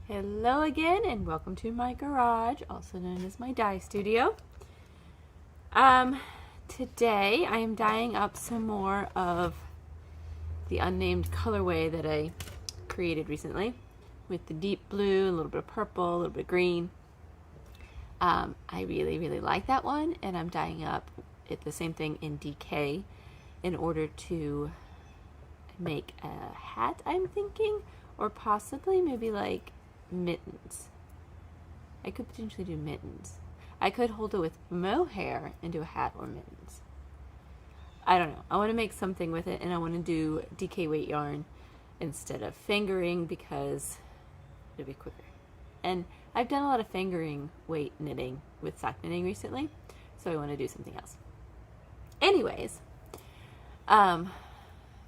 Hello again and welcome to my garage, also known as my dye studio. Today I am dyeing up some more of the unnamed colorway that I created recently with the deep blue, a little bit of purple, a little bit of green. I really like that one, and I'm dyeing up the same thing in DK in order to make a hat, I'm thinking, or possibly maybe like mittens. I could potentially do mittens. I could hold it with mohair and do a hat or mittens. I don't know. I want to make something with it, and I want to do DK weight yarn instead of fingering because it'll be quicker. And I've done a lot of fingering weight knitting with sock knitting recently, so I want to do something else. Anyways,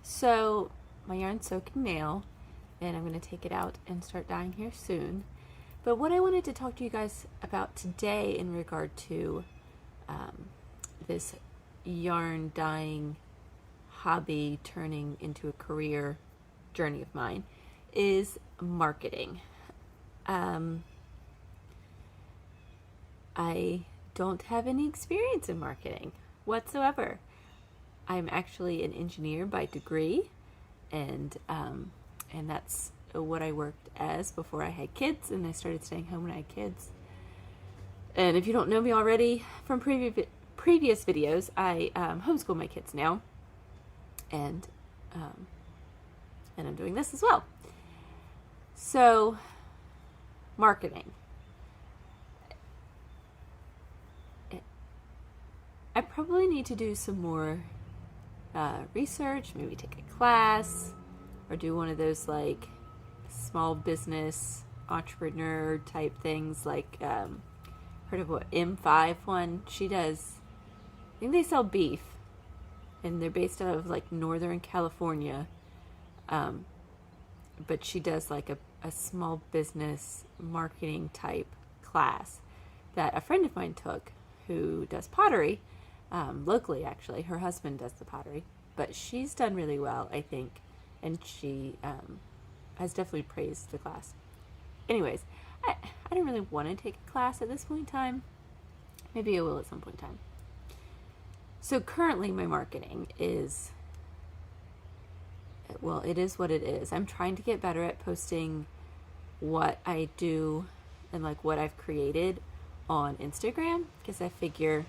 so my yarn's soaking now, and I'm going to take it out and start dyeing here soon. But what I wanted to talk to you guys about today in regard to this yarn dyeing hobby turning into a career journey of mine is marketing. I don't have any experience in marketing whatsoever. I'm actually an engineer by degree, and that's what I worked as before I had kids, and I started staying home when I had kids. And if you don't know me already from previous videos, I homeschool my kids now, and I'm doing this as well. So, marketing. I probably need to do some more research, maybe take a class, or do one of those like small business entrepreneur type things, like heard of what M5 one? She does, I think they sell beef, and they're based out of like Northern California, but she does like a small business marketing type class that a friend of mine took who does pottery, locally actually. Her husband does the pottery, but she's done really well, I think, and she has definitely praised the class. Anyways, I don't really want to take a class at this point in time. Maybe I will at some point in time. So currently my marketing is, well, it is what it is. I'm trying to get better at posting what I do and like what I've created on Instagram, because I figure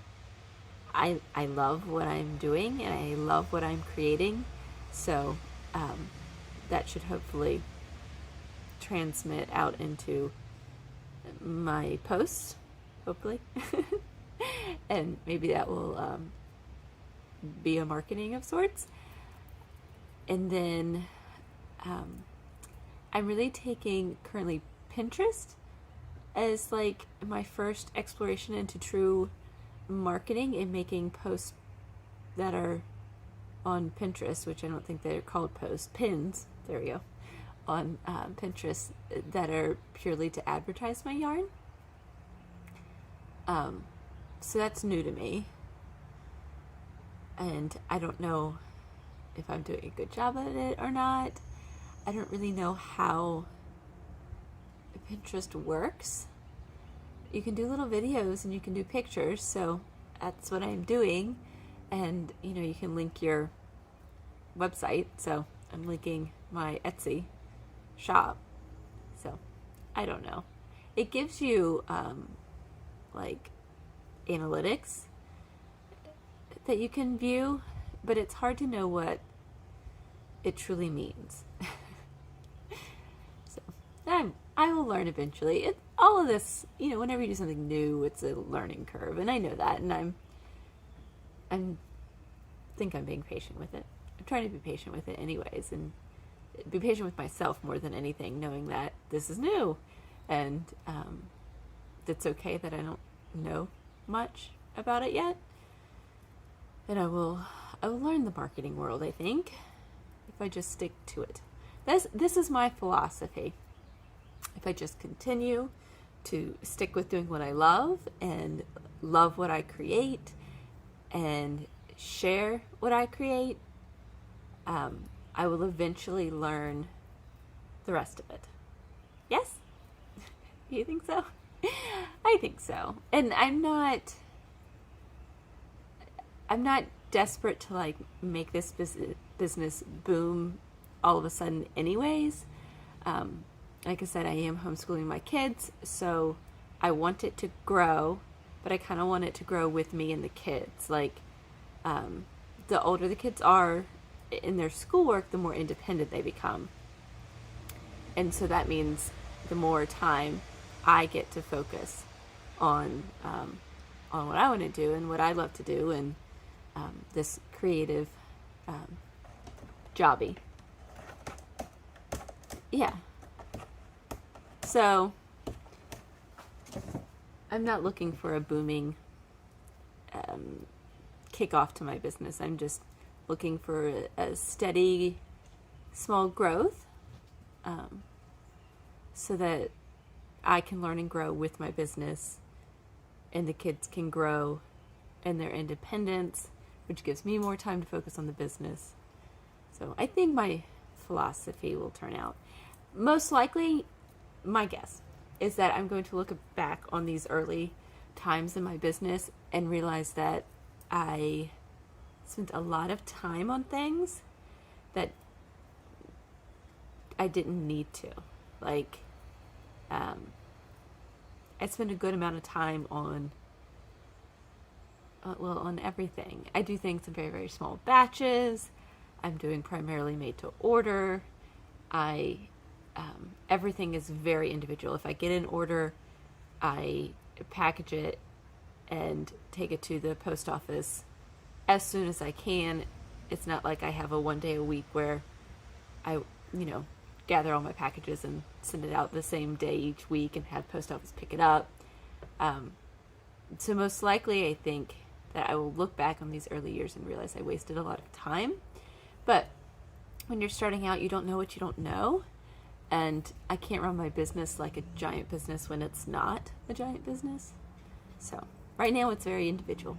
I love what I'm doing and I love what I'm creating. So that should hopefully transmit out into my posts, hopefully. And maybe that will be a marketing of sorts. And then I'm really taking currently Pinterest as like my first exploration into true marketing and making posts that are on Pinterest, which I don't think they're called posts, pins, there we go, on Pinterest, that are purely to advertise my yarn. So that's new to me, and I don't know if I'm doing a good job at it or not. I don't really know how Pinterest works. You can do little videos and you can do pictures, so that's what I'm doing. And you can link your website, so I'm linking my Etsy shop. So I don't know. It gives you like analytics that you can view, but it's hard to know what it truly means. So I will learn eventually. All of this, whenever you do something new, it's a learning curve, and I know that, and I think I'm being patient with it. I'm trying to be patient with it anyways, and be patient with myself more than anything, knowing that this is new, and it's okay that I don't know much about it yet. And I will learn the marketing world, I think, if I just stick to it. This is my philosophy. If I just continue to stick with doing what I love and love what I create and share what I create, I will eventually learn the rest of it. Yes? You think so? I think so. And I'm not desperate to like make this business boom all of a sudden anyways. Like I said, I am homeschooling my kids, so I want it to grow, but I kind of want it to grow with me and the kids. Like, the older the kids are in their schoolwork, the more independent they become. And so that means the more time I get to focus on what I want to do and what I love to do, and this creative jobby. Yeah. So I'm not looking for a booming kickoff to my business. I'm just looking for a steady, small growth, so that I can learn and grow with my business, and the kids can grow in their independence, which gives me more time to focus on the business. So I think my philosophy will turn out. Most likely, my guess is that I'm going to look back on these early times in my business and realize that I spent a lot of time on things that I didn't need to. Like, I spend a good amount of time on everything. I do things in very, very small batches. I'm doing primarily made to order. Everything is very individual. If I get an order, I package it and take it to the post office as soon as I can. It's not like I have a one day a week where I, gather all my packages and send it out the same day each week and have post office pick it up. So most likely I think that I will look back on these early years and realize I wasted a lot of time. But when you're starting out, you don't know what you don't know. And I can't run my business like a giant business when it's not a giant business. So right now it's very individual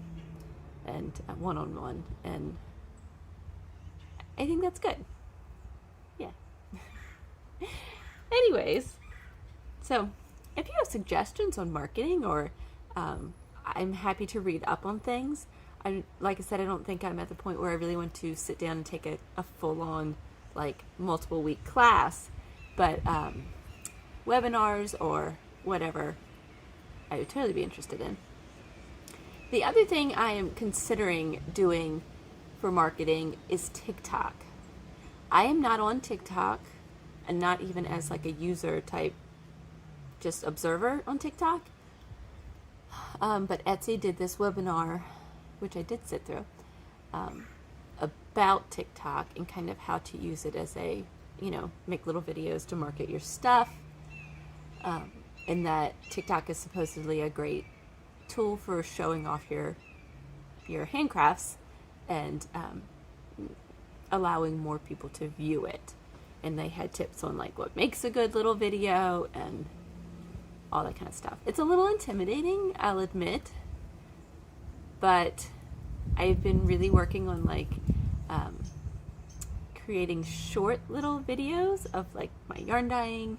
and one-on-one. And I think that's good. Yeah. Anyways, so if you have suggestions on marketing, or I'm happy to read up on things. Like I said, I don't think I'm at the point where I really want to sit down and take a full-on, like, multiple week class. But webinars or whatever, I would totally be interested in. The other thing I am considering doing for marketing is TikTok. I am not on TikTok, and not even as like a user type, just observer on TikTok. But Etsy did this webinar, which I did sit through, about TikTok and kind of how to use it as a, make little videos to market your stuff. And that TikTok is supposedly a great tool for showing off your handcrafts and allowing more people to view it. And they had tips on like what makes a good little video and all that kind of stuff. It's a little intimidating, I'll admit, but I've been really working on like creating short little videos of like my yarn dyeing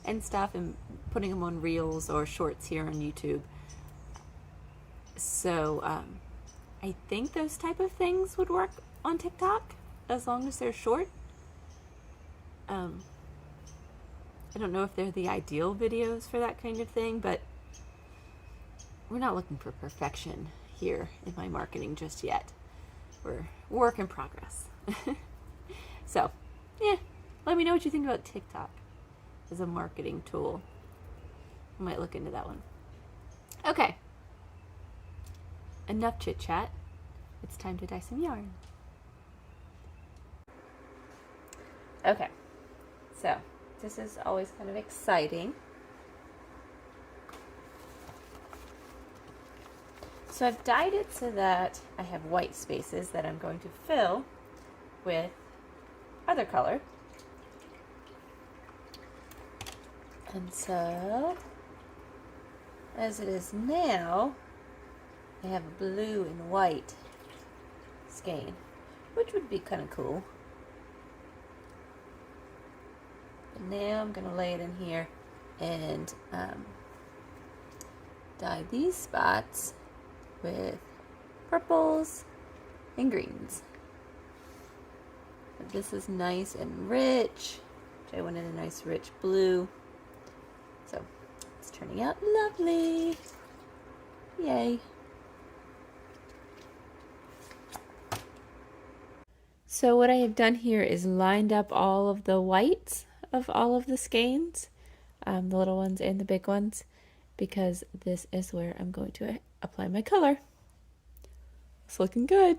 and stuff, and putting them on reels or shorts here on YouTube. So I think those type of things would work on TikTok as long as they're short. I don't know if they're the ideal videos for that kind of thing, but we're not looking for perfection here in my marketing just yet. We're work in progress. So, yeah, let me know what you think about TikTok as a marketing tool. I might look into that one. Okay. Enough chit chat. It's time to dye some yarn. Okay. So, this is always kind of exciting. So I've dyed it so that I have white spaces that I'm going to fill with other color. And so, as it is now, I have a blue and white skein, which would be kind of cool. And now I'm going to lay it in here and dye these spots with purples and greens. But this is nice and rich. I wanted a nice rich blue. So it's turning out lovely. Yay. So what I have done here is lined up all of the whites of all of the skeins, the little ones and the big ones, because this is where I'm going to apply my color. It's looking good.